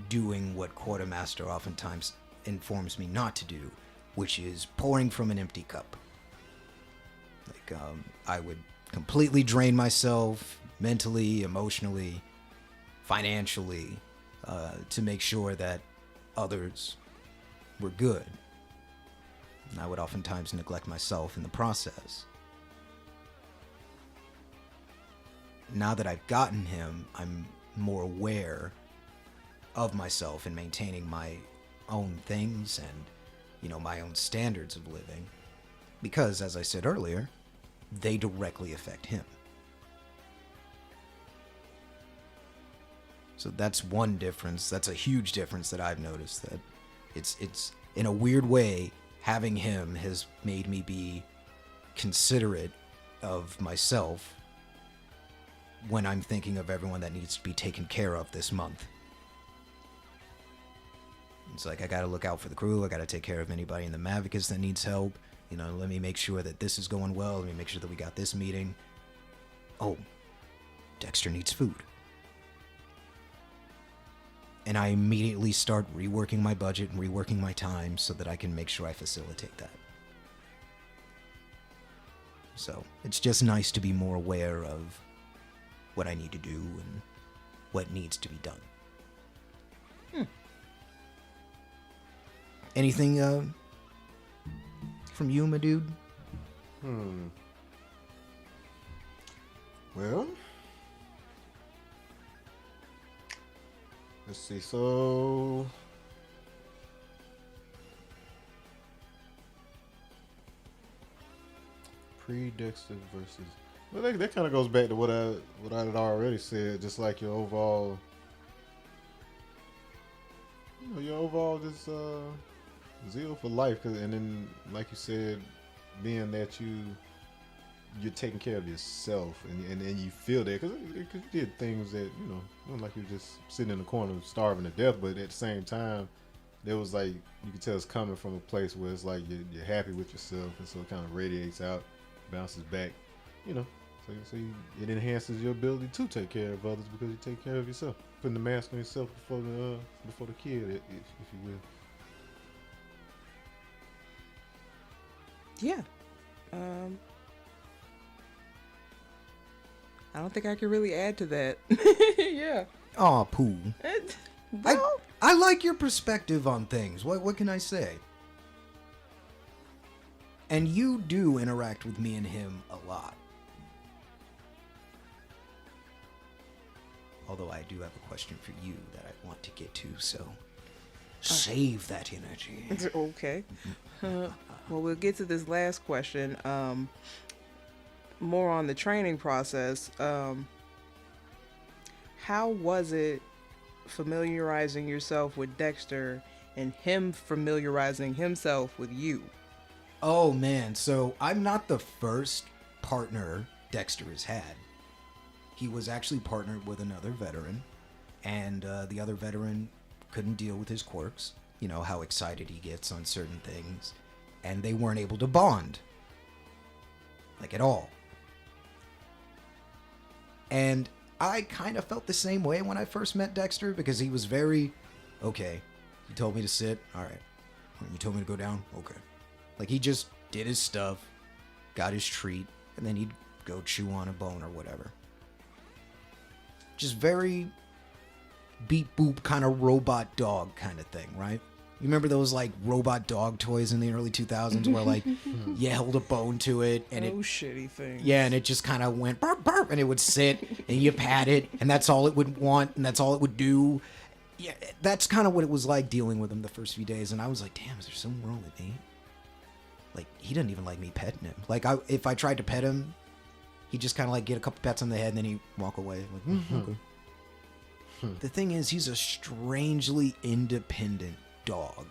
doing what Quartermaster oftentimes informs me not to do, which is pouring from an empty cup. Like, I would completely drain myself mentally, emotionally, financially, to make sure that others were good. And I would oftentimes neglect myself in the process. Now that I've gotten him, I'm more aware of myself and maintaining my own things and, you know, my own standards of living. Because, as I said earlier, they directly affect him. So that's one difference. That's a huge difference that I've noticed. That it's in a weird way, having him has made me be considerate of myself when I'm thinking of everyone that needs to be taken care of this month. It's like, I gotta look out for the crew. I gotta take care of anybody in the Mavicus that needs help. You know, let me make sure that this is going well. Let me make sure that we got this meeting. Oh, Dexter needs food. And I immediately start reworking my budget and reworking my time so that I can make sure I facilitate that. So it's just nice to be more aware of what I need to do and what needs to be done. Anything from you, my dude? Well, let's see. So, pre-Dexter versus. Well, that kind of goes back to what I had already said. Just like your overall, your overall just zeal for life. And then, like you said, being that you're taking care of yourself and you feel that because you did things that, it wasn't like you were just sitting in the corner starving to death, but at the same time there was like, you could tell it's coming from a place where it's like you're happy with yourself, and so it kind of radiates out, bounces back, so it enhances your ability to take care of others because you take care of yourself, putting the mask on yourself before the kid, if you will. Yeah. I don't think I can really add to that. Yeah. Aw, Pooh. Well, I like your perspective on things. What can I say? And you do interact with me and him a lot. Although I do have a question for you that I want to get to, so save that energy. okay. Well, we'll get to this last question. More on the training process. How was it familiarizing yourself with Dexter and him familiarizing himself with you? Oh man, so I'm not the first partner Dexter has had. He was actually partnered with another veteran, and the other veteran couldn't deal with his quirks, how excited he gets on certain things, and they weren't able to bond, like at all. And I kind of felt the same way when I first met Dexter, because he was very, okay, you told me to sit, all right. You told me to go down, okay. Like, he just did his stuff, got his treat, and then he'd go chew on a bone or whatever. Just very beep boop kind of robot dog kind of thing, right? You remember those like robot dog toys in the early 2000s where like you held a bone to it and those shitty things. Yeah, and it just kind of went burp burp and it would sit and you pat it and that's all it would want and that's all it would do. Yeah, that's kind of what it was like dealing with him the first few days, and I was like, damn, is there something wrong with me? Like, he doesn't even like me petting him. Like, if I tried to pet him, he'd just kind of like get a couple pats on the head and then he'd walk away. Like, okay. The thing is, he's a strangely independent dog.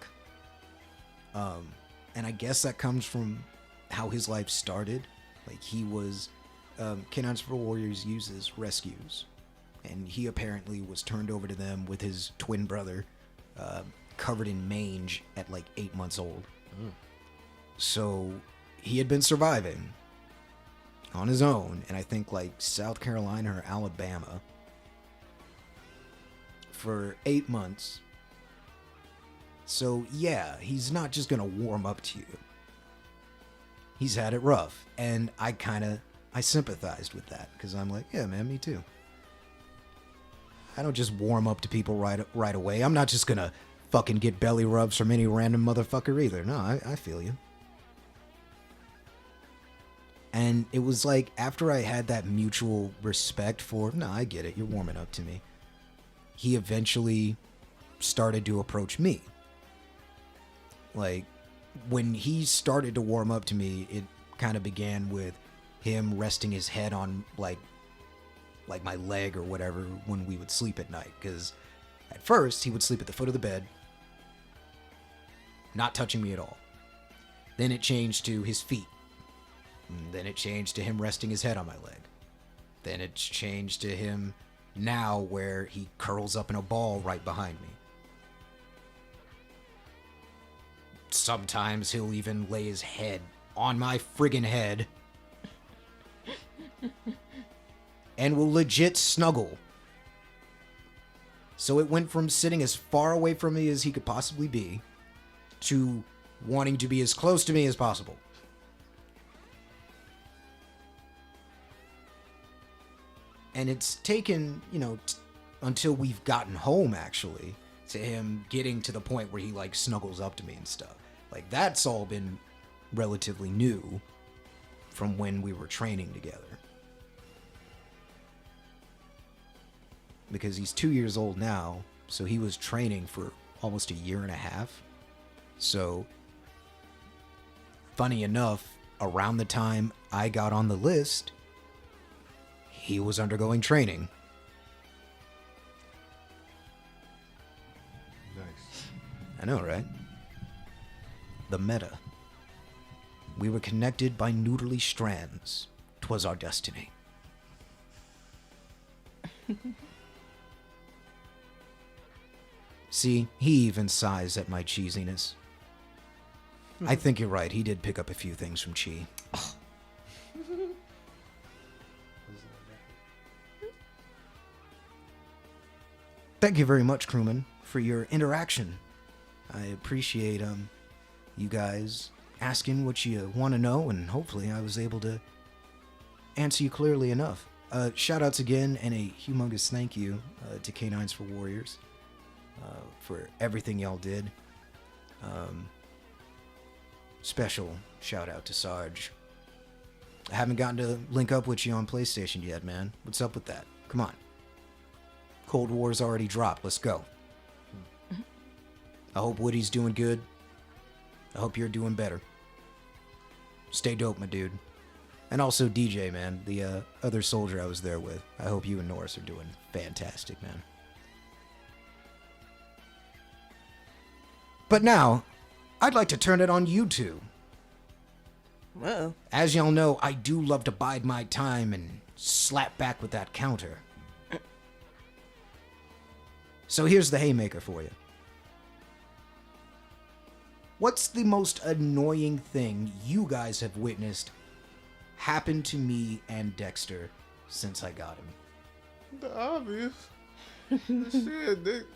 And I guess that comes from how his life started. Like, he was, Canines for Warriors uses rescues. And he apparently was turned over to them with his twin brother, covered in mange at like 8 months old. So he had been surviving on his own, and I think like South Carolina or Alabama for 8 months. So yeah, he's not just gonna warm up to you. He's had it rough, and I sympathized with that, because I'm like, yeah, man, me too. I don't just warm up to people right away. I'm not just gonna fucking get belly rubs from any random motherfucker either. No, I feel you. And it was like, after I had that mutual respect for, no, I get it, you're warming up to me, he eventually started to approach me. Like, when he started to warm up to me, it kind of began with him resting his head on, like my leg or whatever when we would sleep at night. Because at first, he would sleep at the foot of the bed, not touching me at all. Then it changed to his feet. And then it changed to him resting his head on my leg. Then it's changed to him now where he curls up in a ball right behind me. Sometimes he'll even lay his head on my friggin' head. And will legit snuggle. So it went from sitting as far away from me as he could possibly be to wanting to be as close to me as possible. And it's taken, until we've gotten home, actually, to him getting to the point where he, like, snuggles up to me and stuff. Like, that's all been relatively new from when we were training together. Because he's 2 years old now, so he was training for almost a year and a half. So, funny enough, around the time I got on the list, he was undergoing training. Nice. I know, right? The meta. We were connected by noodly strands. 'Twas our destiny. See, he even sighs at my cheesiness. I think you're right. He did pick up a few things from Chi. Thank you very much, crewman, for your interaction. I appreciate you guys asking what you want to know, and hopefully I was able to answer you clearly enough. Shout outs again, and a humongous thank you to Canines for Warriors for everything y'all did. Special shout out to Sarge. I haven't gotten to link up with you on PlayStation yet, man. What's up with that? Come on. Cold War's already dropped. Let's go. I hope Woody's doing good. I hope you're doing better. Stay dope, my dude. And also DJ, man, the other soldier I was there with. I hope you and Norris are doing fantastic, man. But now, I'd like to turn it on you two. Well, As y'all know, I do love to bide my time and slap back with that counter. So here's the haymaker for you. What's the most annoying thing you guys have witnessed happen to me and Dexter since I got him? The obvious. Shit,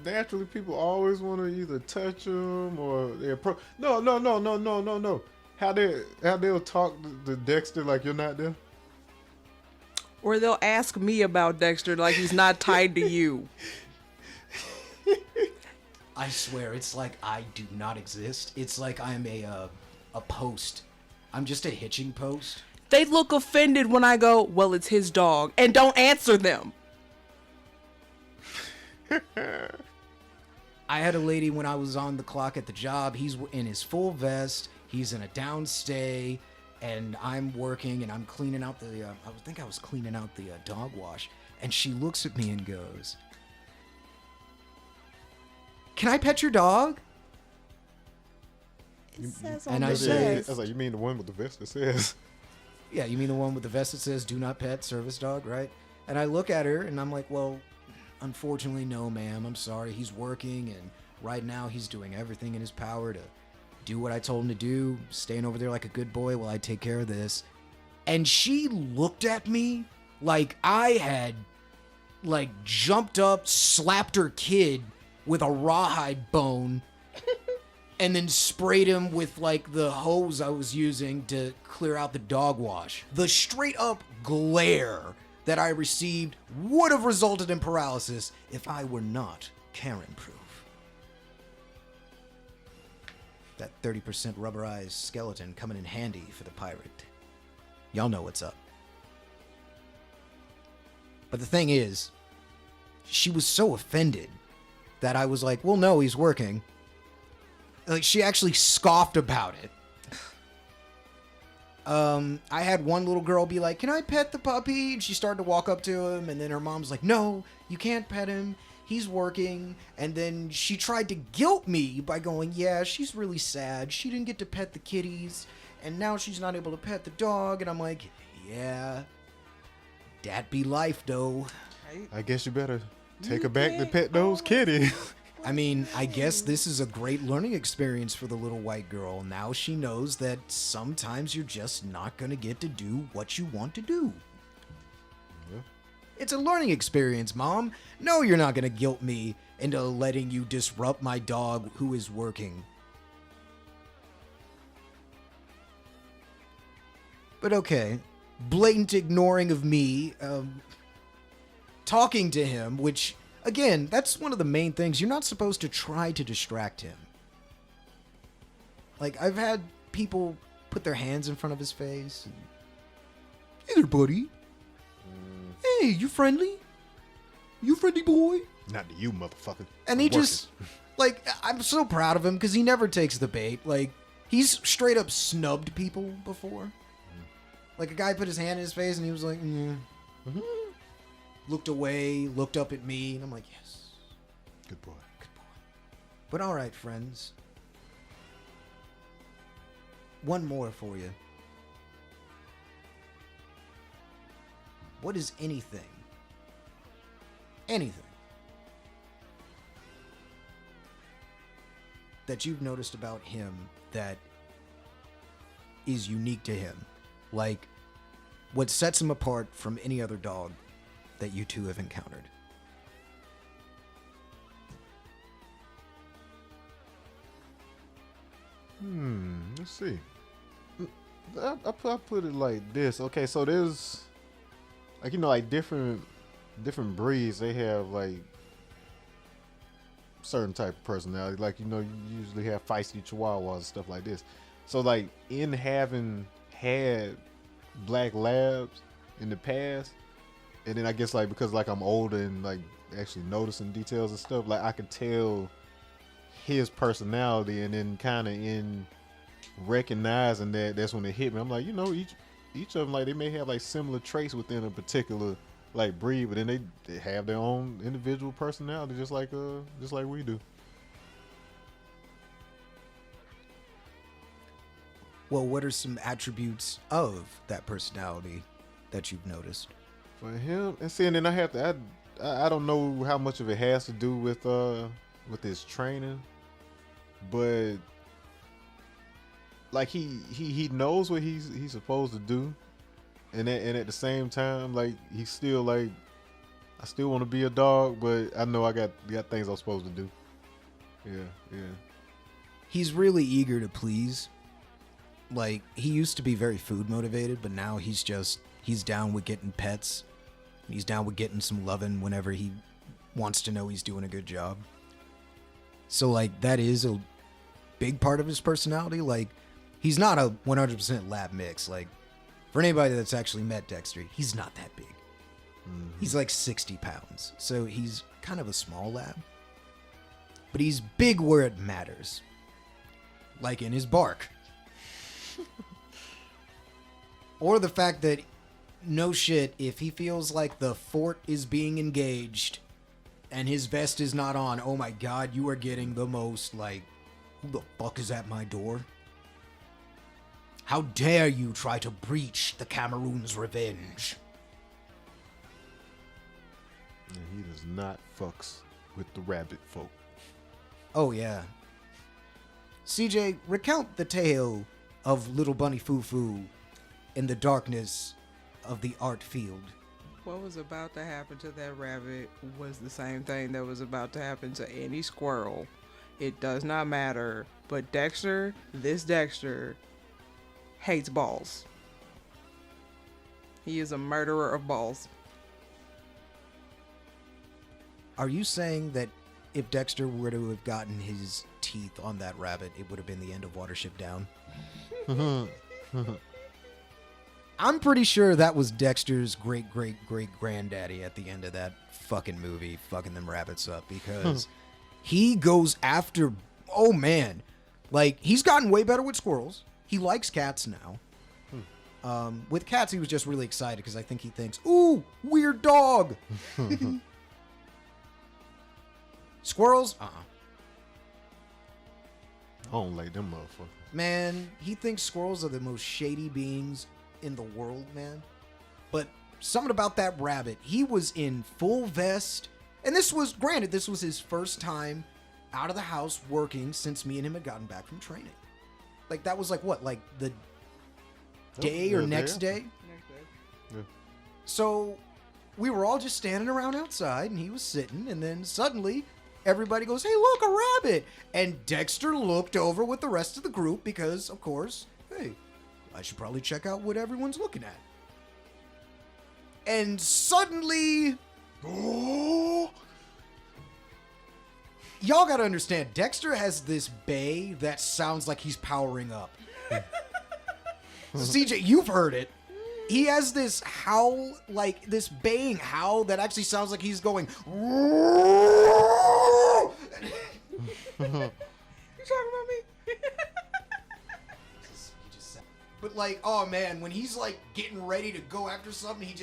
naturally people always want to either touch them or they're No. How they'll talk to Dexter like you're not there. or they'll ask me about Dexter like he's not tied to you. I swear, it's like I do not exist. It's like I'm a post. I'm just a hitching post. They look offended when I go, well, it's his dog, and don't answer them. I had a lady when I was on the clock at the job. He's in his full vest. He's in a downstay, and I'm working, and I'm cleaning out the. I think I was cleaning out the dog wash, and she looks at me and goes, "Can I pet your dog?" It says and on I the said- vest. I was like, you mean the one with the vest that says? Yeah, you mean the one with the vest that says "Do not pet, service dog," right? And I look at her, and I'm like, "Well, unfortunately, no, ma'am. I'm sorry. He's working, and right now he's doing everything in his power to do what I told him to do, staying over there like a good boy while I take care of this." And she looked at me like I had, like, jumped up, slapped her kid with a rawhide bone, and then sprayed him with, like, the hose I was using to clear out the dog wash. The straight up glare that I received would have resulted in paralysis if I were not Karen-proof. That 30% rubberized skeleton coming in handy for the pirate. Y'all know what's up. But the thing is, she was so offended that I was like, well, no, he's working. Like, she actually scoffed about it. I had one little girl be like, "Can I pet the puppy?" And she started to walk up to him, and then her mom's like, "No, you can't pet him. He's working." And then she tried to guilt me by going, "Yeah, she's really sad. She didn't get to pet the kitties, and now she's not able to pet the dog." And I'm like, "Yeah, that be life, though." I guess you better take her back to pet those kitties. I mean, I guess this is a great learning experience for the little white girl. Now she knows that sometimes you're just not going to get to do what you want to do. Yeah. It's a learning experience, Mom. No, you're not going to guilt me into letting you disrupt my dog who is working. But okay, blatant ignoring of me, talking to him, which, again, that's one of the main things. You're not supposed to try to distract him. Like, I've had people put their hands in front of his face. And, hey there, buddy. Hey, you friendly? You friendly boy? Not to you, motherfucker. And he just, like, I'm so proud of him because he never takes the bait. Like, he's straight up snubbed people before. Like, a guy put his hand in his face and he was like, yeah. Looked away, looked up at me, and I'm like, yes. Good boy. Good boy. But all right, friends. One more for you. What is anything that you've noticed about him that is unique to him? Like, what sets him apart from any other dog that you two have encountered? Let's see. I put it like this. Okay, so there's, like, you know, like different breeds. They have like certain type of personality. Like, you know, you usually have feisty chihuahuas and stuff like this. So, like, in having had black labs in the past, and then I guess, like, because, like, I'm older and, like, actually noticing details and stuff, like, I could tell his personality, and then kind of in recognizing that's when it hit me. I'm like, you know, each of them, like, they may have, like, similar traits within a particular, like, breed, but then they have their own individual personality, just like we do. Well, what are some attributes of that personality that you've noticed? For him, and see, and then I don't know how much of it has to do with his training, but like he knows what he's supposed to do, and at the same time, like, he's still like, I still want to be a dog, but I know I got things I'm supposed to do. Yeah. He's really eager to please. Like, he used to be very food motivated, but now he's down with getting pets. He's down with getting some loving whenever he wants to know he's doing a good job. So, like, that is a big part of his personality. Like, he's not a 100% lab mix. Like, for anybody that's actually met Dexter, he's not that big. Mm-hmm. He's like 60 pounds. So he's kind of a small lab. But he's big where it matters. Like in his bark. Or the fact that, no shit, if he feels like the fort is being engaged and his vest is not on, oh my god, you are getting the most, like, who the fuck is at my door? How dare you try to breach the Cameroon's revenge? And he does not fucks with the rabbit folk. Oh yeah. CJ, recount the tale of Little Bunny Foo-Foo in the darkness of the art field. What was about to happen to that rabbit was the same thing that was about to happen to any squirrel. It does not matter. But Dexter, hates balls. He is a murderer of balls. Are you saying that if Dexter were to have gotten his teeth on that rabbit, it would have been the end of Watership Down? I'm pretty sure that was Dexter's great-great-great-granddaddy at the end of that fucking movie, fucking them rabbits up, because he goes after, oh man, like, he's gotten way better with squirrels. He likes cats now. With cats, he was just really excited because I think he thinks, ooh, weird dog. Squirrels? I don't like them motherfuckers. Man, he thinks squirrels are the most shady beings in the world, man. But something about that rabbit, he was in full vest. And this was, granted, this was his first time out of the house working since me and him had gotten back from training. Like, that was like what? Like the day or next day? Next day. Yeah. So we were all just standing around outside, and he was sitting, and then suddenly everybody goes, "Hey, look, a rabbit!" And Dexter looked over with the rest of the group because, of course, hey, I should probably check out what everyone's looking at. And suddenly, oh, y'all gotta understand, Dexter has this bay that sounds like he's powering up. CJ, you've heard it. He has this howl, like this baying howl that actually sounds like he's going. You talking about me? But like, oh man, when he's like getting ready to go after something, he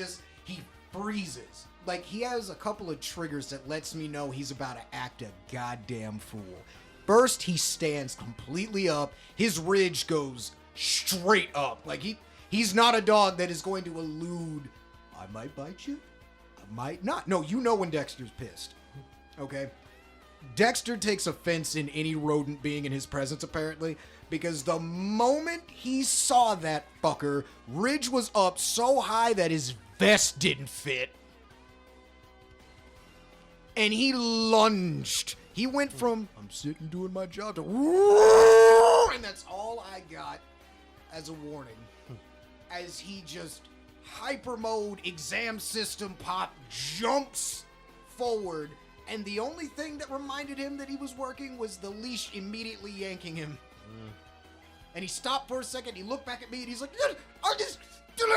freezes. Like, he has a couple of triggers that lets me know he's about to act a goddamn fool. First, he stands completely up. His ridge goes straight up. Like, he's not a dog that is going to elude, I might bite you, I might not. No, you know when Dexter's pissed. Okay? Dexter takes offense in any rodent being in his presence, apparently, because the moment he saw that fucker, Ridge was up so high that his vest didn't fit. And he lunged. He went from, I'm sitting doing my job, to, and that's all I got as a warning. As he just hyper mode, exam system pop, jumps forward. And the only thing that reminded him that he was working was the leash immediately yanking him. And he stopped for a second. He looked back at me and he's like, I just... And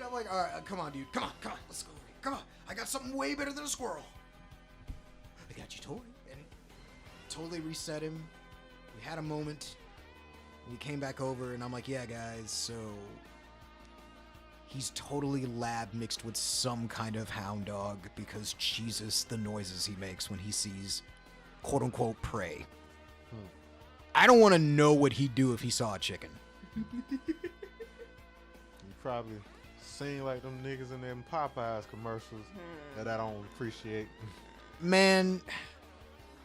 I'm like, all right, come on, dude. Come on, let's go. Come on. I got something way better than a squirrel. I got you toy. And totally reset him. We had a moment. We came back over and I'm like, yeah, guys, so... He's totally lab mixed with some kind of hound dog because Jesus, the noises he makes when he sees quote unquote prey. I don't want to know what he'd do if he saw a chicken. You probably sing like them niggas in them Popeyes commercials that I don't appreciate. Man,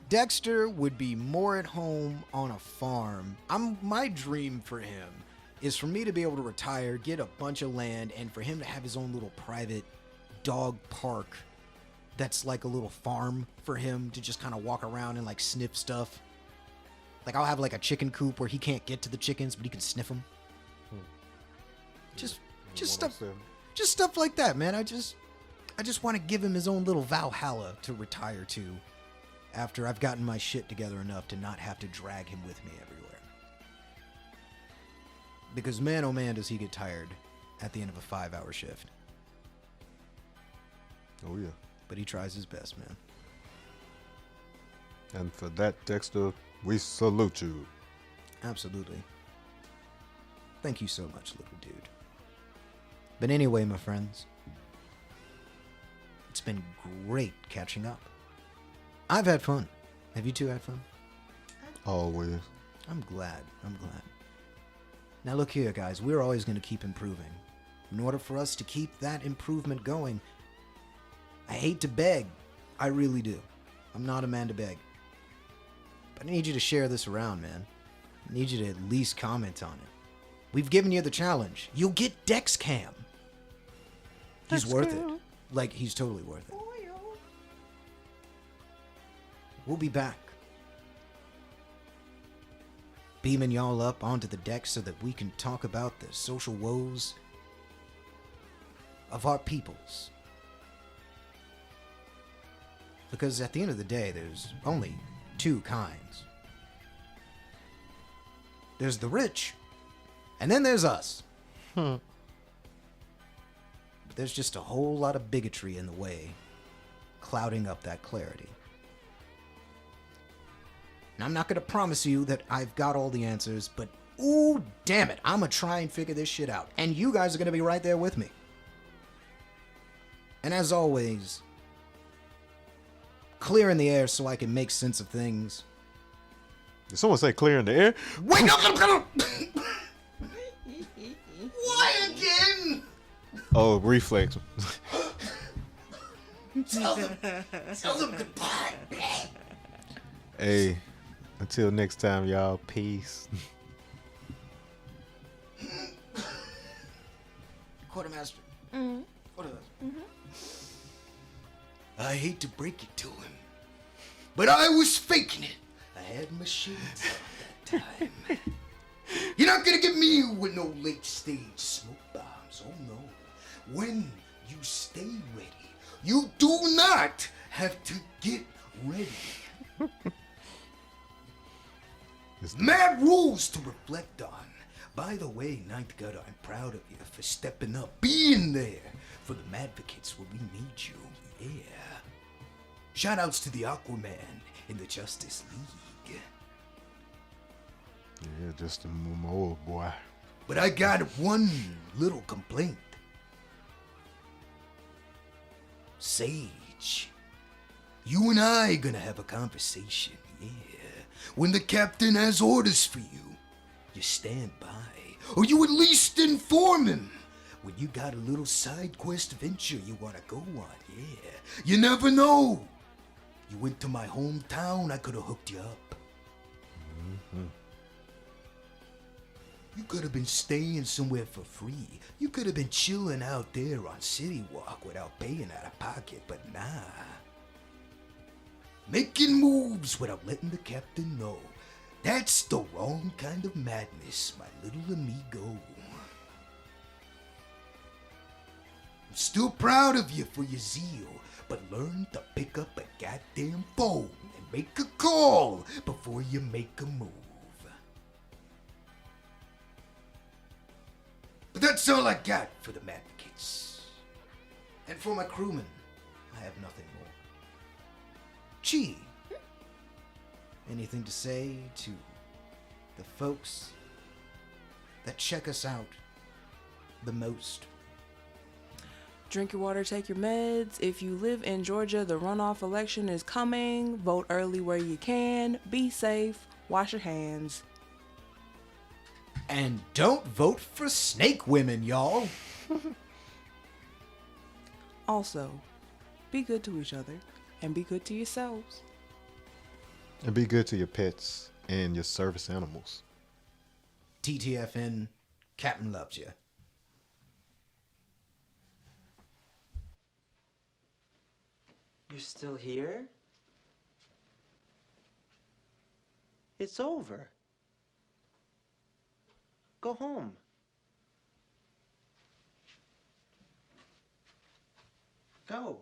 Dexter would be more at home on a farm. My dream for him is for me to be able to retire, get a bunch of land, and for him to have his own little private dog park that's like a little farm for him to just kind of walk around and like sniff stuff. Like, I'll have like a chicken coop where he can't get to the chickens, but he can sniff them. Just stuff like that, man. I just want to give him his own little Valhalla to retire to after I've gotten my shit together enough to not have to drag him with me everywhere. Because man, oh man, does he get tired at the end of a 5-hour shift. Oh, yeah. But he tries his best, man. And for that, Dexter, we salute you. Absolutely. Thank you so much, little dude. But anyway, my friends, it's been great catching up. I've had fun. Have you two had fun? Always. I'm glad. Now look here, guys. We're always going to keep improving. In order for us to keep that improvement going, I hate to beg. I really do. I'm not a man to beg. But I need you to share this around, man. I need you to at least comment on it. We've given you the challenge. You'll get Dex Cam. He's worth it. Like, he's totally worth it. We'll be back. Beaming y'all up onto the deck so that we can talk about the social woes of our peoples. Because at the end of the day, there's only two kinds. There's the rich, and then there's us. But there's just a whole lot of bigotry in the way, clouding up that clarity. And I'm not going to promise you that I've got all the answers, but ooh, damn it, I'm going to try and figure this shit out. And you guys are going to be right there with me. And as always, clear in the air so I can make sense of things. Did someone say clear in the air? Wait, no, Why again? Oh, reflex. Tell them goodbye. Hey, until next time, y'all. Peace. Quartermaster. Quartermaster. I hate to break it to him, but I was faking it. I had my shades on that time. You're not gonna get me with no late stage smoke bombs. Oh no. When you stay ready, you do not have to get ready. Mad rules to reflect on. By the way, Ninth Gutter, I'm proud of you for stepping up, being there for the Madvocates when we need you. Yeah. Shoutouts to the Aquaman in the Justice League. Yeah, just a more boy. But I got one little complaint. Sage, you and I gonna have a conversation, yeah. When the captain has orders for you, you stand by. Or you at least inform him when you got a little side quest venture you wanna go on, yeah. You never know. You went to my hometown, I could've hooked you up. You could have been staying somewhere for free. You could have been chilling out there on City Walk without paying out of pocket, but nah. Making moves without letting the captain know. That's the wrong kind of madness, my little amigo. I'm still proud of you for your zeal, but learn to pick up a goddamn phone and make a call before you make a move. But that's all I got for the Madvocates. And for my crewmen, I have nothing more. Chi, anything to say to the folks that check us out the most? Drink your water, take your meds. If you live in Georgia, the runoff election is coming. Vote early where you can. Be safe. Wash your hands. And don't vote for snake women, y'all. Also, be good to each other and be good to yourselves. And be good to your pets and your service animals. TTFN, Captain loves you. You're still here? It's over. Go home. Go.